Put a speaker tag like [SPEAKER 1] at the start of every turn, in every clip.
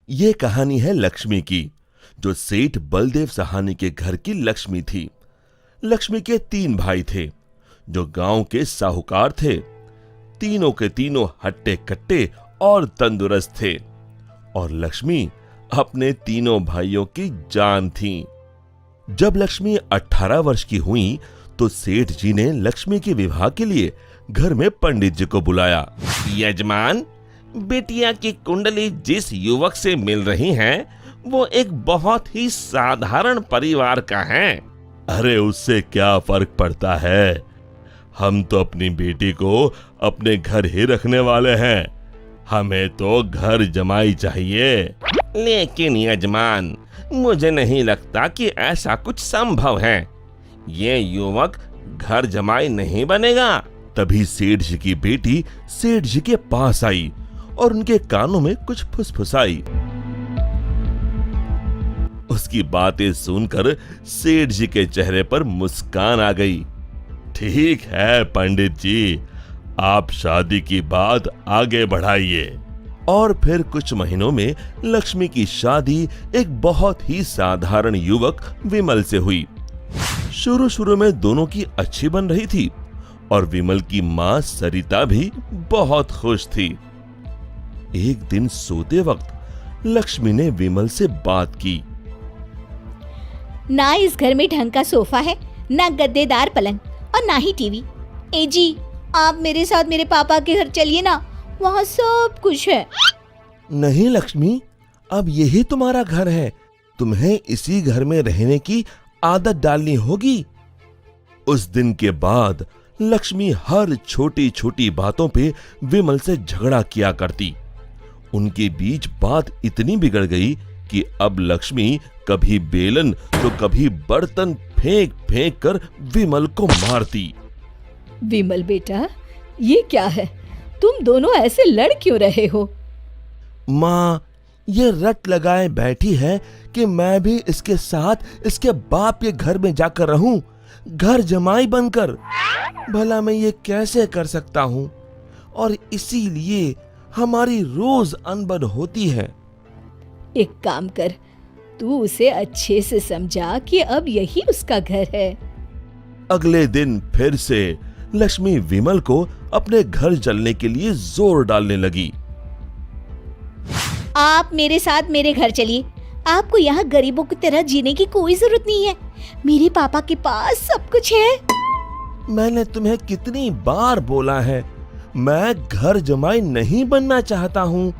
[SPEAKER 1] ये कहानी है लक्ष्मी की, जो सेठ बलदेव सहानी के घर की लक्ष्मी थी। लक्ष्मी के 3 भाई थे, जो गांव के साहूकार थे। तीनों के तीनों हट्टे कट्टे और तंदुरुस्त थे, और लक्ष्मी अपने तीनों भाइयों की जान थी। जब लक्ष्मी 18 वर्ष की हुई तो सेठ जी ने लक्ष्मी के विवाह के लिए घर में पंडित जी को बुलाया। यजमान, बेटिया की कुंडली जिस युवक से मिल रही है वो एक बहुत ही साधारण परिवार का है। अरे उससे क्या फर्क पड़ता है, हम तो अपनी बेटी को अपने घर ही रखने वाले हैं, हमें तो घर जमाई चाहिए। लेकिन यजमान, मुझे नहीं लगता कि ऐसा कुछ संभव है, ये युवक घर जमाई नहीं बनेगा। तभी सेठ जी की बेटी सेठ जी के पास आई और उनके कानों में कुछ फुसफुसाई। उसकी बातें सुनकर सेठ जी के चेहरे पर मुस्कान आ गई। ठीक है पंडित जी, आप शादी की बात आगे बढ़ाइए। और फिर कुछ महीनों में लक्ष्मी की शादी एक बहुत ही साधारण युवक विमल से हुई। शुरू में दोनों की अच्छी बन रही थी और विमल की मां सरिता भी बहुत खुश थी। एक दिन सोते वक्त लक्ष्मी ने विमल से बात की।
[SPEAKER 2] ना इस घर में ढंग का सोफा है, ना गद्देदार पलंग और ना ही टीवी। ए जी, आप मेरे साथ मेरे पापा के घर चलिए ना, वहाँ सब कुछ है।
[SPEAKER 1] नहीं लक्ष्मी, अब यही तुम्हारा घर है, तुम्हें इसी घर में रहने की आदत डालनी होगी। उस दिन के बाद लक्ष्मी हर छोटी छोटी बातों पे विमल से झगड़ा किया करती। उनके बीच बात इतनी बिगड़ गई कि अब लक्ष्मी कभी बेलन तो कभी बर्तन फेंक फेंक कर विमल को मारती।
[SPEAKER 2] विमल बेटा, ये क्या है, तुम दोनों ऐसे लड़ क्यों रहे हो?
[SPEAKER 1] माँ, ये रट लगाए बैठी है कि मैं भी इसके साथ इसके बाप के घर में जाकर रहूं, घर जमाई बनकर। भला मैं ये कैसे कर सकता हूँ, और इसीलिए हमारी रोज अनबन होती है।
[SPEAKER 2] एक काम कर, तू उसे अच्छे से समझा कि अब यही उसका घर है।
[SPEAKER 1] अगले दिन फिर से लक्ष्मी विमल को अपने घर चलने के लिए जोर डालने लगी।
[SPEAKER 2] आप मेरे साथ मेरे घर चलिए, आपको यहाँ गरीबों की तरह जीने की कोई जरूरत नहीं है, मेरे पापा के पास सब कुछ है।
[SPEAKER 1] मैंने तुम्हें कितनी बार बोला है, मैं घर जमाई नहीं बनना चाहता हूँ।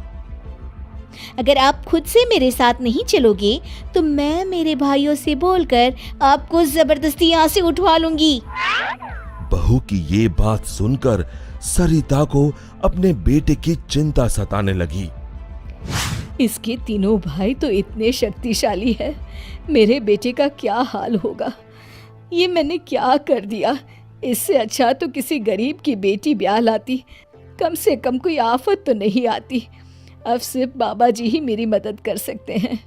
[SPEAKER 2] अगर आप खुद से मेरे साथ नहीं चलोगे तो मैं मेरे भाइयों से बोलकर आपको जबरदस्ती यहाँ से उठवा लूंगी।
[SPEAKER 1] बहू की ये बात सुनकर सरिता को अपने बेटे की चिंता सताने लगी।
[SPEAKER 2] इसके तीनों भाई तो इतने शक्तिशाली है, मेरे बेटे का क्या हाल होगा। ये मैंने क्या कर दिया, इससे अच्छा तो किसी गरीब की बेटी ब्याह लाती, कम से कम कोई आफत तो नहीं आती। अब सिर्फ बाबा जी ही मेरी मदद कर सकते हैं।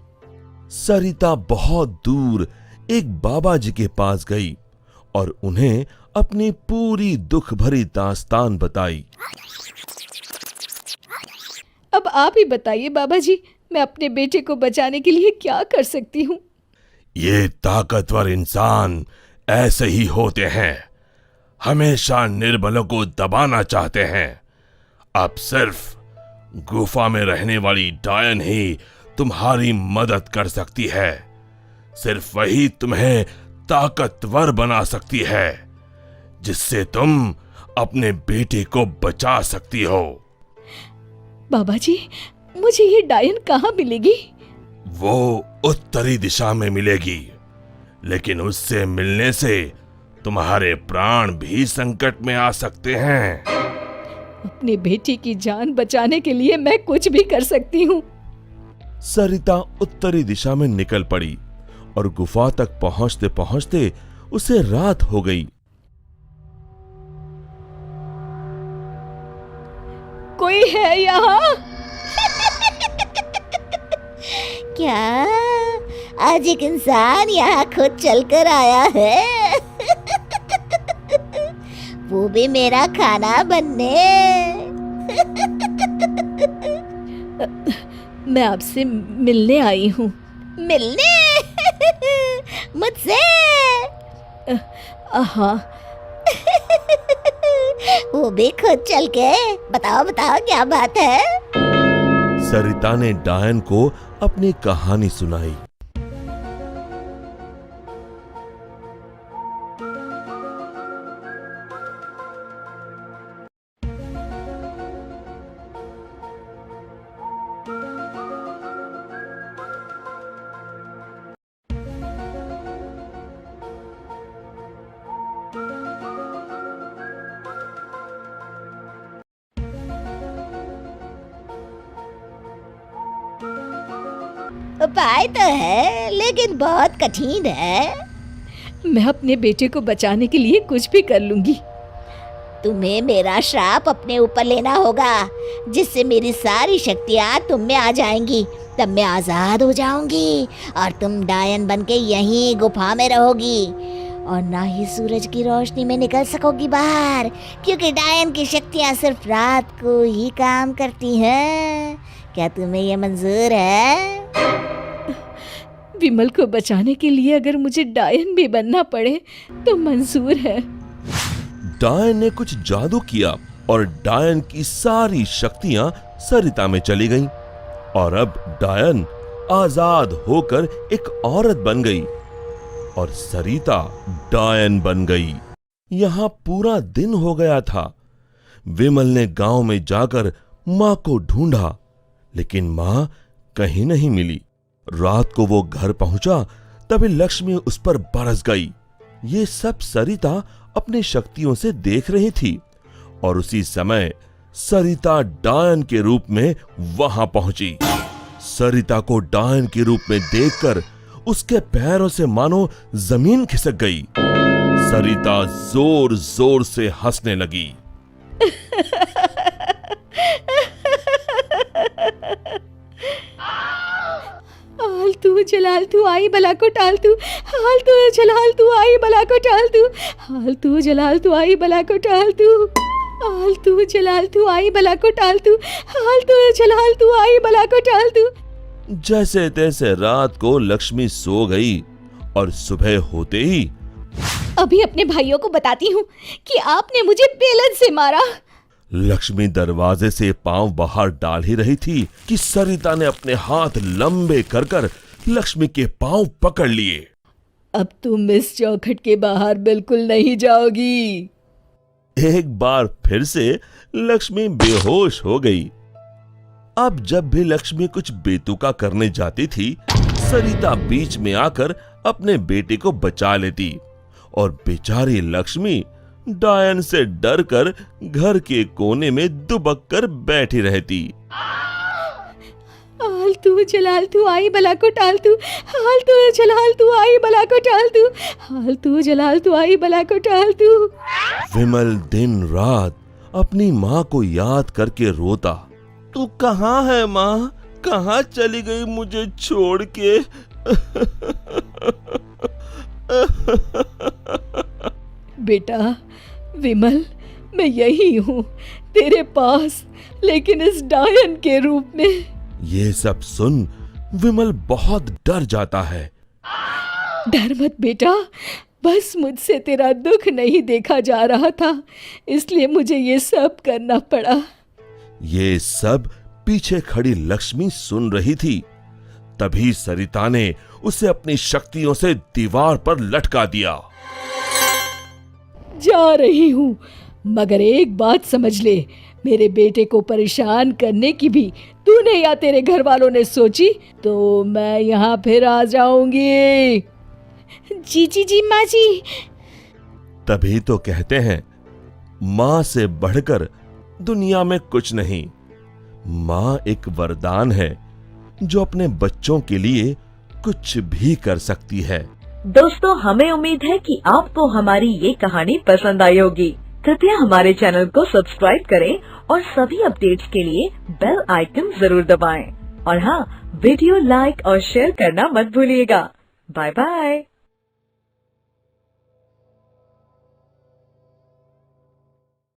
[SPEAKER 1] सरिता बहुत दूर एक बाबा जी के पास गई और उन्हें अपनी पूरी दुख भरी दास्तान बताई।
[SPEAKER 2] अब आप ही बताइए बाबा जी, मैं अपने बेटे को बचाने के लिए क्या कर सकती हूँ?
[SPEAKER 1] ये ताकतवर इंसान ऐसे ही होते हैं, हमेशा निर्बलों को दबाना चाहते हैं। अब सिर्फ गुफा में रहने वाली डायन ही तुम्हारी मदद कर सकती है, सिर्फ वही तुम्हें ताकतवर बना सकती है, जिससे तुम अपने बेटे को बचा सकती हो।
[SPEAKER 2] बाबा जी, मुझे ये डायन कहाँ मिलेगी?
[SPEAKER 1] वो उत्तरी दिशा में मिलेगी, लेकिन उससे मिलने से तुम्हारे प्राण भी संकट में आ सकते हैं।
[SPEAKER 2] अपने बेटी की जान बचाने के लिए मैं कुछ भी कर सकती हूँ।
[SPEAKER 1] सरिता उत्तरी दिशा में निकल पड़ी और गुफा तक पहुंचते पहुंचते उसे रात हो गई।
[SPEAKER 2] कोई है यहाँ?
[SPEAKER 3] क्या आज एक इंसान यहाँ खुद चलकर आया है? वो भी मेरा खाना बनने।
[SPEAKER 2] मैं आपसे मिलने आई हूँ।
[SPEAKER 3] मिलने? मुझसे?
[SPEAKER 2] हाँ।
[SPEAKER 3] वो भी खुद चल के? बताओ बताओ क्या बात है?
[SPEAKER 1] सरिता ने डायन को अपनी कहानी सुनाई।
[SPEAKER 3] उपाय तो है लेकिन बहुत कठिन है।
[SPEAKER 2] मैं अपने बेटे को बचाने के लिए कुछ भी कर लूंगी।
[SPEAKER 3] तुम्हें मेरा श्राप अपने ऊपर लेना होगा, जिससे मेरी सारी शक्तियाँ तुम में आ जाएंगी। तब मैं आजाद हो जाऊंगी और तुम डायन बनके यहीं गुफा में रहोगी और ना ही सूरज की रोशनी में निकल सकोगी बाहर, क्योंकि डायन की शक्तियाँ सिर्फ रात को ही काम करती हैं। क्या तुम्हें ये मंजूर है?
[SPEAKER 2] विमल को बचाने के लिए अगर मुझे डायन भी बनना पड़े तो मंजूर है।
[SPEAKER 1] डायन ने कुछ जादू किया और डायन की सारी शक्तियां सरिता में चली गईं और अब डायन आजाद होकर एक औरत बन गई और सरिता डायन बन गई। यहां पूरा दिन हो गया था। विमल ने गांव में जाकर मां को ढूंढा, लेकिन मां कहीं नहीं मिली। रात को वो घर पहुंचा तभी लक्ष्मी उस पर बरस गई। ये सब सरिता अपनी शक्तियों से देख रही थी और उसी समय सरिता डायन के रूप में वहां पहुंची। सरिता को डायन के रूप में देखकर उसके पैरों से मानो जमीन खिसक गई। सरिता जोर जोर से हंसने लगी।
[SPEAKER 2] आलतू जलाल तू आई बला को टाल तू, आलतू जलाल तू आई बला को टाल तू, आलतू जलाल तू आई बला को टाल तू, आलतू जलाल तू आई बला को टाल तू, आलतू जलाल तू आई बला को टाल तू।
[SPEAKER 1] जैसे तैसे रात को लक्ष्मी सो गई और सुबह होते ही
[SPEAKER 2] अभी अपने भाइयों को बताती हूँ कि आपने मुझे बेलन से मारा।
[SPEAKER 1] लक्ष्मी दरवाजे से पांव बाहर डाल ही रही थी कि सरिता ने अपने हाथ लंबे कर कर लक्ष्मी के पांव पकड़ लिए।
[SPEAKER 2] अब तुम इस चौखट के बाहर बिल्कुल नहीं जाओगी।
[SPEAKER 1] एक बार फिर से लक्ष्मी बेहोश हो गई। अब जब भी लक्ष्मी कुछ बेतुका करने जाती थी, सरिता बीच में आकर अपने बेटे को बचा लेती और बेचारी लक्ष्मी डायन से डरकर घर के कोने में दुबक कर बैठी रहती।
[SPEAKER 2] आलतू जलाल तू आई बला को टाल तू, आलतू जलाल तू आई बला को टाल तू, आलतू जलाल तू आई बला को टाल तू।
[SPEAKER 1] विमल दिन रात अपनी माँ को याद करके रोता। तू कहाँ है माँ? कहाँ चली गई मुझे छोड़ के?
[SPEAKER 2] बेटा विमल, मैं यही हूँ तेरे पास, लेकिन इस डायन के रूप में।
[SPEAKER 1] ये सब सुन विमल बहुत डर जाता है।
[SPEAKER 2] डर मत बेटा, बस मुझसे तेरा दुख नहीं देखा जा रहा था, इसलिए मुझे ये सब करना पड़ा।
[SPEAKER 1] ये सब पीछे खड़ी लक्ष्मी सुन रही थी। तभी सरिता ने उसे अपनी शक्तियों से दीवार पर लटका दिया।
[SPEAKER 2] जा रही हूँ, मगर एक बात समझ ले, मेरे बेटे को परेशान करने की भी तूने या तेरे घर वालों ने सोची तो मैं यहाँ फिर आ जाऊंगी। जी जी जी माँ जी।
[SPEAKER 1] तभी तो कहते हैं, माँ से बढ़कर दुनिया में कुछ नहीं। माँ एक वरदान है जो अपने बच्चों के लिए कुछ भी कर सकती है।
[SPEAKER 4] दोस्तों, हमें उम्मीद है कि आपको हमारी ये कहानी पसंद आई होगी। कृपया हमारे चैनल को सब्सक्राइब करें और सभी अपडेट्स के लिए बेल आइकन जरूर दबाएं। और हाँ, वीडियो लाइक और शेयर करना मत भूलिएगा। Bye bye.